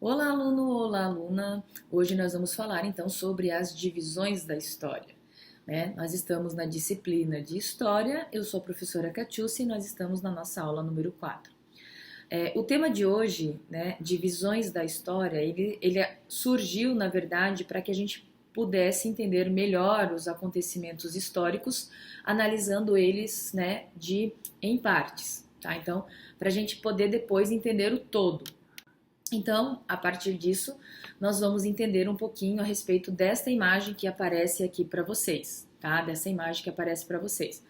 Olá, aluno! Olá, aluna! Hoje nós vamos falar então sobre as divisões da história, né? Nós estamos na disciplina de História, eu sou a professora Catiúcia e nós estamos na nossa aula número 4. O tema de hoje, né, divisões da história, ele surgiu, na verdade, para que a gente pudesse entender melhor os acontecimentos históricos, analisando eles, né, em partes, tá? Então, para a gente poder depois entender o todo. Então, a partir disso, nós vamos entender um pouquinho a respeito desta imagem que aparece aqui para vocês, tá? Dessa imagem que aparece para vocês.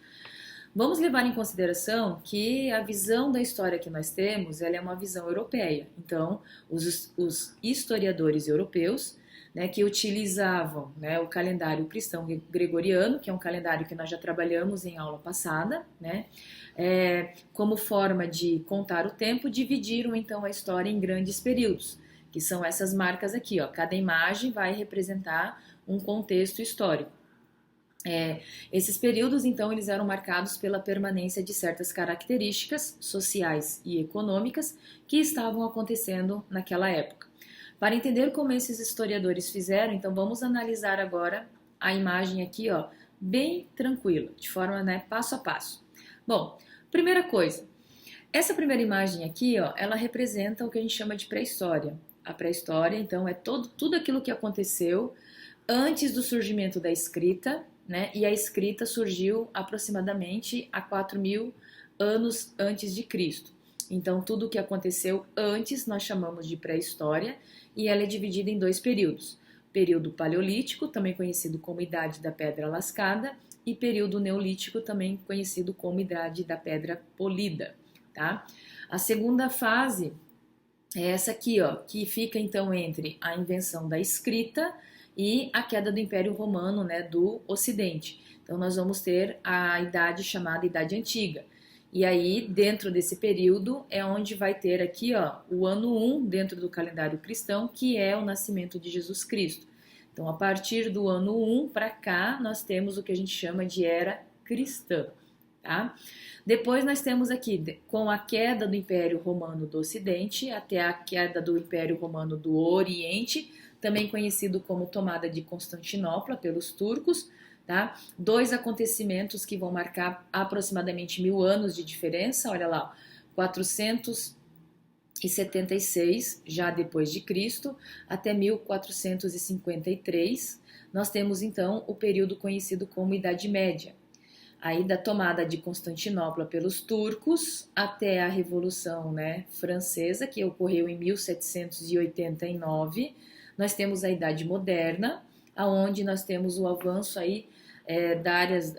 Vamos levar em consideração que a visão da história que nós temos, ela é uma visão europeia. Então, os historiadores europeus, né, que utilizavam, né, o calendário cristão gregoriano, que é um calendário que nós já trabalhamos em aula passada, né, como forma de contar o tempo, dividiram então a história em grandes períodos, que são essas marcas aqui, ó. Cada imagem vai representar um contexto histórico. Esses períodos, então, eles eram marcados pela permanência de certas características sociais e econômicas que estavam acontecendo naquela época. Para entender como esses historiadores fizeram, então vamos analisar agora a imagem aqui, ó, bem tranquila, de forma, né, passo a passo. Bom, primeira coisa, essa primeira imagem aqui, ó, ela representa o que a gente chama de pré-história. A pré-história, então, é tudo aquilo que aconteceu antes do surgimento da escrita, né? E a escrita surgiu aproximadamente há 4.000 anos antes de Cristo. Então, tudo o que aconteceu antes nós chamamos de pré-história e ela é dividida em dois períodos. Período paleolítico, também conhecido como Idade da Pedra Lascada, e período neolítico, também conhecido como Idade da Pedra Polida, tá? A segunda fase é essa aqui, ó, que fica então entre a invenção da escrita e a queda do Império Romano, né, do Ocidente. Então nós vamos ter a idade chamada Idade Antiga. E aí, dentro desse período, é onde vai ter aqui, ó, o ano 1 dentro do calendário cristão, que é o nascimento de Jesus Cristo. Então, a partir do ano 1 para cá, nós temos o que a gente chama de era cristã, tá? Depois nós temos aqui, com a queda do Império Romano do Ocidente até a queda do Império Romano do Oriente, também conhecido como tomada de Constantinopla pelos turcos, tá? Dois acontecimentos que vão marcar aproximadamente 1.000 anos de diferença, olha lá, 476 já depois de Cristo até 1453, nós temos então o período conhecido como Idade Média. Aí da tomada de Constantinopla pelos turcos até a Revolução, né, Francesa, que ocorreu em 1789, nós temos a Idade Moderna, aonde nós temos o avanço aí da áreas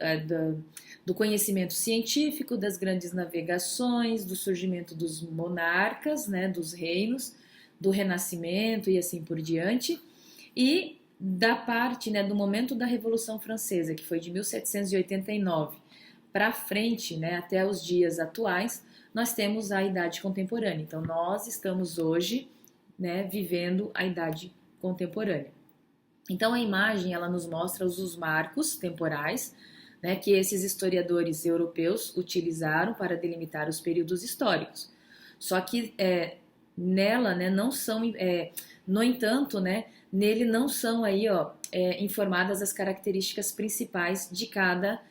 do conhecimento científico, das grandes navegações, do surgimento dos monarcas, né, dos reinos, do Renascimento e assim por diante, e da parte, né, do momento da Revolução Francesa, que foi de 1789 para frente, né, até os dias atuais, nós temos a Idade Contemporânea. Então, nós estamos hoje, né, vivendo a Idade Contemporânea. Então, a imagem, ela nos mostra os marcos temporais, né, que esses historiadores europeus utilizaram para delimitar os períodos históricos. Só que nela, né, não são, no entanto, né, nele não são aí, ó, informadas as características principais de cada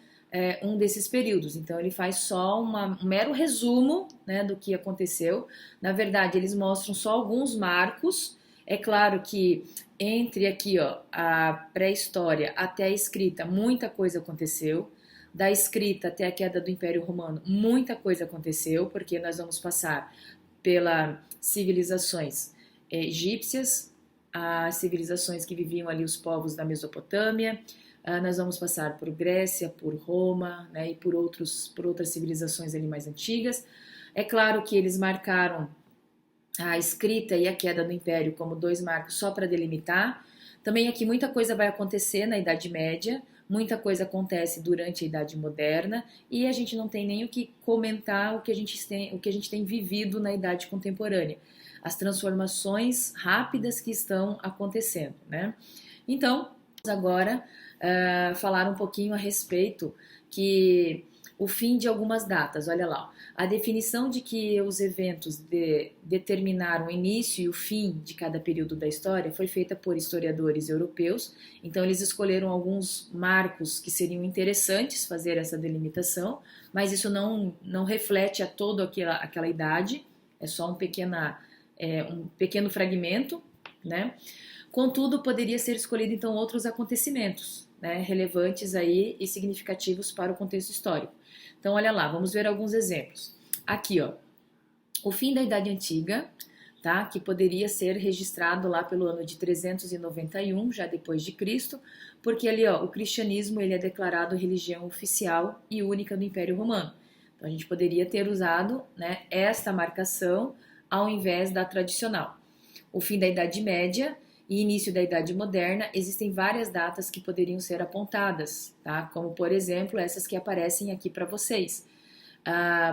um desses períodos. Então ele faz só um mero resumo, né, do que aconteceu. Na verdade, eles mostram só alguns marcos. É claro que entre aqui, ó, a pré-história até a escrita, muita coisa aconteceu. Da escrita até a queda do Império Romano, muita coisa aconteceu, porque nós vamos passar pelas civilizações egípcias, as civilizações que viviam ali os povos da Mesopotâmia, nós vamos passar por Grécia, por Roma, né, e por outras civilizações ali mais antigas. É claro que eles marcaram a escrita e a queda do Império como dois marcos só para delimitar. Também aqui muita coisa vai acontecer na Idade Média, muita coisa acontece durante a Idade Moderna e a gente não tem nem o que comentar o que a gente tem vivido na Idade Contemporânea, as transformações rápidas que estão acontecendo, né? Então, agora falar um pouquinho a respeito que o fim de algumas datas. Olha lá, ó. A definição de que os eventos determinaram o início e o fim de cada período da história foi feita por historiadores europeus. Então, eles escolheram alguns marcos que seriam interessantes fazer essa delimitação, mas isso não reflete a toda aquela idade, é só um pequeno fragmento, né? Contudo, poderia ser escolhido então outros acontecimentos, né, relevantes aí e significativos para o contexto histórico. Então, olha lá, vamos ver alguns exemplos. Aqui, ó, o fim da Idade Antiga, tá, que poderia ser registrado lá pelo ano de 391, já depois de Cristo, porque ali, ó, o cristianismo ele é declarado religião oficial e única do Império Romano. Então, a gente poderia ter usado, né, esta marcação ao invés da tradicional. O fim da Idade Média e início da Idade Moderna, existem várias datas que poderiam ser apontadas, tá? Como, por exemplo, essas que aparecem aqui para vocês.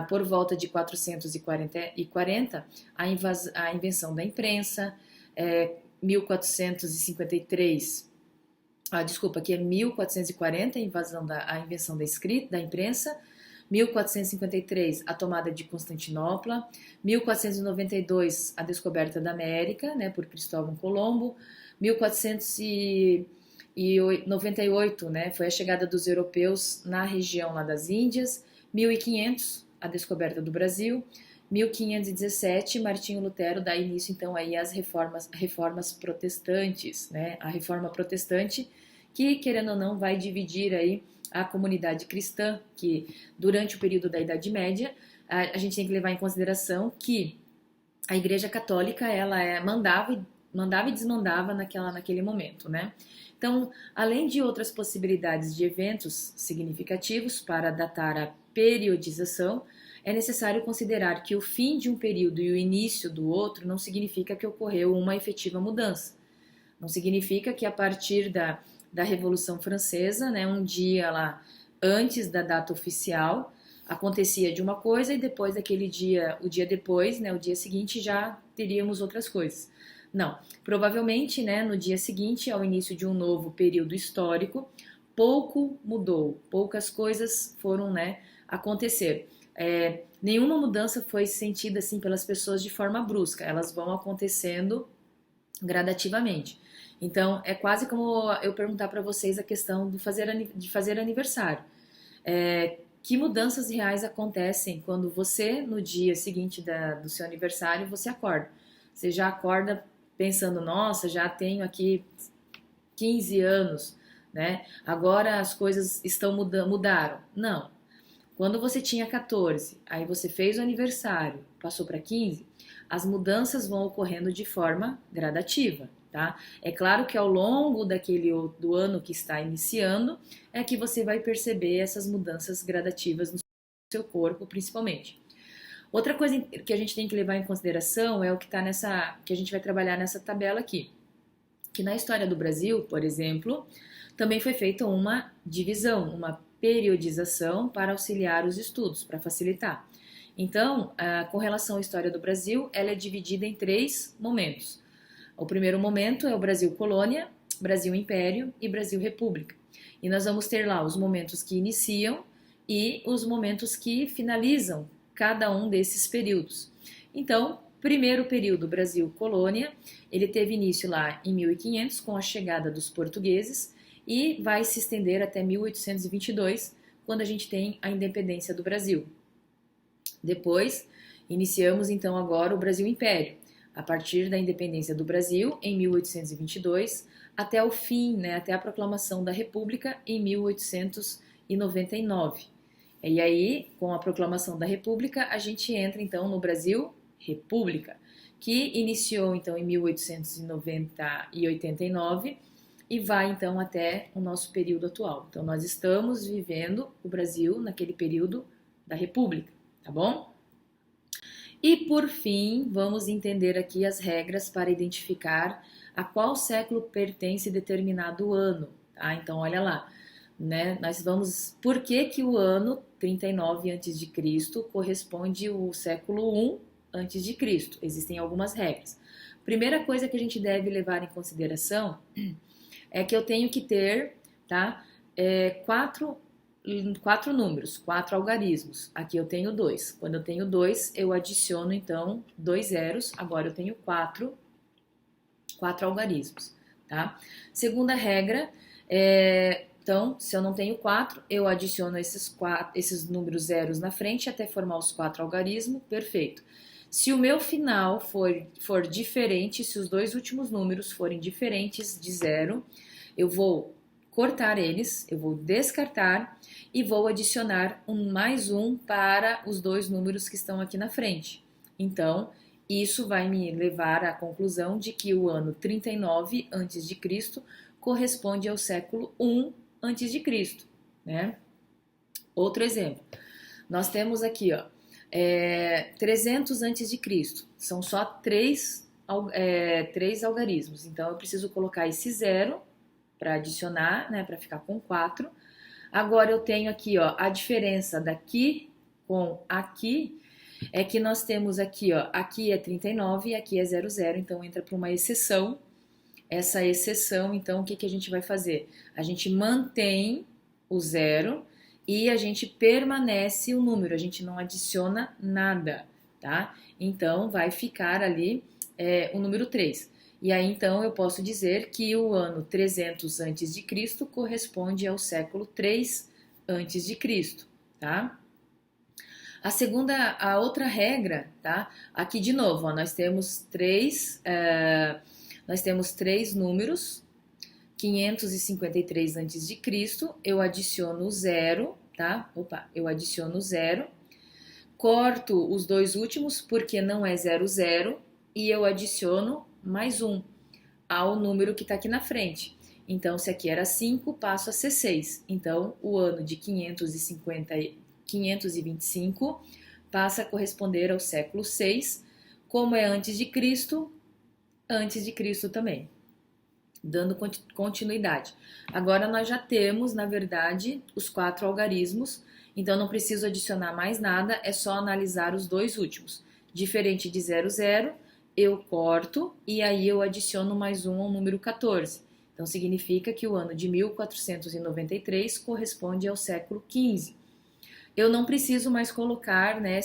Por volta de 440, a invenção da imprensa, 1453, aqui é 1440, a invenção da imprensa, 1453, a tomada de Constantinopla, 1492, a descoberta da América, né, por Cristóvão Colombo, 1498, né, foi a chegada dos europeus na região lá das Índias, 1500, a descoberta do Brasil, 1517, Martinho Lutero dá início então aí às reformas protestantes, né, a reforma protestante que, querendo ou não, vai dividir aí a comunidade cristã, que durante o período da Idade Média, a gente tem que levar em consideração que a Igreja Católica ela mandava e desmandava naquele momento, né? Então, além de outras possibilidades de eventos significativos para datar a periodização, é necessário considerar que o fim de um período e o início do outro não significa que ocorreu uma efetiva mudança. Não significa que a partir da Revolução Francesa, né, um dia lá antes da data oficial, acontecia de uma coisa e depois daquele dia, o dia depois, né, o dia seguinte já teríamos outras coisas. Não, provavelmente, né, no dia seguinte, ao início de um novo período histórico, pouco mudou, poucas coisas foram, né, acontecer. Nenhuma mudança foi sentida assim pelas pessoas de forma brusca, elas vão acontecendo gradativamente. Então, é quase como eu perguntar para vocês a questão de fazer aniversário. Que mudanças reais acontecem quando você, no dia seguinte do seu aniversário, você acorda? Você já acorda pensando, nossa, já tenho aqui 15 anos, né? Agora as coisas mudaram. Não. Quando você tinha 14, aí você fez o aniversário, passou para 15, as mudanças vão ocorrendo de forma gradativa. Tá? É claro que ao longo do ano que está iniciando é que você vai perceber essas mudanças gradativas no seu corpo, principalmente. Outra coisa que a gente tem que levar em consideração é o que que a gente vai trabalhar nessa tabela aqui, que na história do Brasil, por exemplo, também foi feita uma divisão, uma periodização para auxiliar os estudos, para facilitar. Então, com relação à história do Brasil, ela é dividida em 3 momentos. O primeiro momento é o Brasil Colônia, Brasil Império e Brasil República. E nós vamos ter lá os momentos que iniciam e os momentos que finalizam cada um desses períodos. Então, primeiro período, Brasil Colônia, ele teve início lá em 1500 com a chegada dos portugueses e vai se estender até 1822, quando a gente tem a independência do Brasil. Depois, iniciamos então agora o Brasil Império, a partir da independência do Brasil, em 1822, até o fim, né, até a proclamação da República, em 1899. E aí, com a proclamação da República, a gente entra, então, no Brasil República, que iniciou, então, em 1889 e vai, então, até o nosso período atual. Então, nós estamos vivendo o Brasil naquele período da República, tá bom? E, por fim, vamos entender aqui as regras para identificar a qual século pertence determinado ano, tá? Então, olha lá, né? Nós vamos... Por que o ano 39 a.C. corresponde ao século 1 a.C.? Existem algumas regras. Primeira coisa que a gente deve levar em consideração é que eu tenho que ter, tá? 4 quatro números, quatro algarismos. Aqui eu tenho 2. Quando eu tenho 2, eu adiciono então 2 zeros. Agora eu tenho quatro algarismos, tá? Segunda regra, então, se eu não tenho 4, eu adiciono esses números zeros na frente até formar os 4 algarismos, perfeito. Se o meu final for diferente, se os dois últimos números forem diferentes de 0, eu vou cortar eles, eu vou descartar e vou adicionar mais um para os dois números que estão aqui na frente. Então, isso vai me levar à conclusão de que o ano 39 a.C. corresponde ao século I a.C., né? Outro exemplo, nós temos aqui, ó, 300 a.C., são só três algarismos, então eu preciso colocar esse zero para adicionar, né, para ficar com 4. Agora eu tenho aqui, ó, a diferença daqui com aqui é que nós temos aqui, ó, aqui é 39 e aqui é 00, então entra para uma exceção. Essa exceção, então, o que a gente vai fazer? A gente mantém o zero e a gente permanece o número, a gente não adiciona nada, tá? Então, vai ficar ali o número 3. E aí, então, eu posso dizer que o ano 300 a.C. corresponde ao século 3 a.C., tá? A outra regra, tá? Aqui de novo, ó, nós temos três números, 553 a.C., eu adiciono o zero, tá? Eu adiciono o zero, corto os dois últimos porque não é 00 e eu adiciono mais um ao número que está aqui na frente. Então, se aqui era 5, passo a ser 6. Então, o ano de 525 passa a corresponder ao século 6, como é antes de Cristo também, dando continuidade. Agora nós já temos, na verdade, os 4 algarismos, então não preciso adicionar mais nada, é só analisar os dois últimos. Diferente de 00, eu corto e aí eu adiciono mais um ao número 14. Então significa que o ano de 1493 corresponde ao século 15. Eu não preciso mais colocar, né,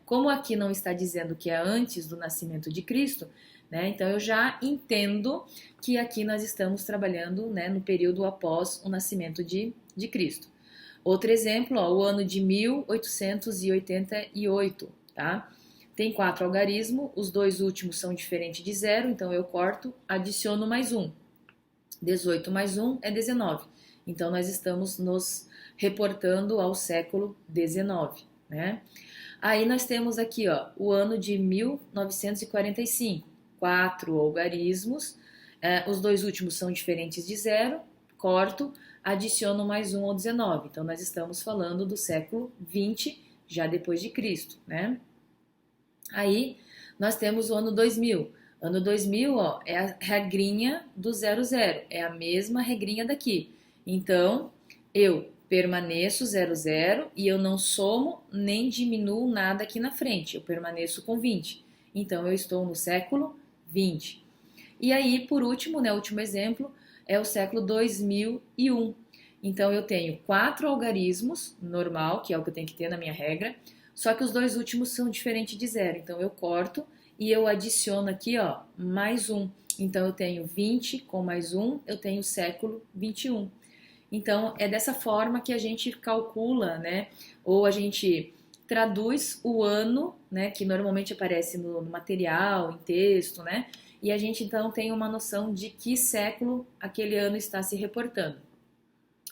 como aqui não está dizendo que é antes do nascimento de Cristo, né, então eu já entendo que aqui nós estamos trabalhando, né, no período após o nascimento de Cristo. Outro exemplo, ó, o ano de 1888, tá? Tem 4 algarismos, os dois últimos são diferentes de 0, então eu corto, adiciono mais um. 18 mais 1 é 19. Então nós estamos nos reportando ao século 19, né? Aí nós temos aqui, ó, o ano de 1945, 4 algarismos, os dois últimos são diferentes de 0, corto, adiciono mais um ao 19. Então nós estamos falando do século 20, já depois de Cristo, né? Aí nós temos o ano 2000. Ano 2000, ó, é a regrinha do 00, é a mesma regrinha daqui. Então, eu permaneço 00 e eu não somo nem diminuo nada aqui na frente, eu permaneço com 20. Então, eu estou no século 20. E aí, por último, né, o último exemplo é o século 2001. Então, eu tenho 4 algarismos, normal, que é o que eu tenho que ter na minha regra, só que os dois últimos são diferentes de 0. Então, eu corto e eu adiciono aqui, ó, mais um. Então, eu tenho 20 com mais um, eu tenho século 21. Então, é dessa forma que a gente calcula, né? Ou a gente traduz o ano, né? Que normalmente aparece no material, em texto, né? E a gente, então, tem uma noção de que século aquele ano está se reportando,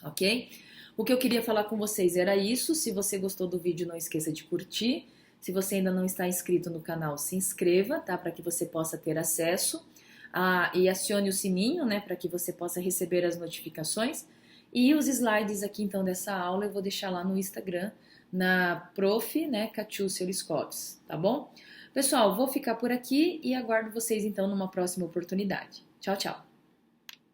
ok? O que eu queria falar com vocês era isso. Se você gostou do vídeo, não esqueça de curtir. Se você ainda não está inscrito no canal, se inscreva, tá? Para que você possa ter acesso e acione o sininho, né? Para que você possa receber as notificações. E os slides aqui, então, dessa aula eu vou deixar lá no Instagram, na Prof, né? Catiúcia Oliscotes, tá bom? Pessoal, vou ficar por aqui e aguardo vocês, então, numa próxima oportunidade. Tchau, tchau!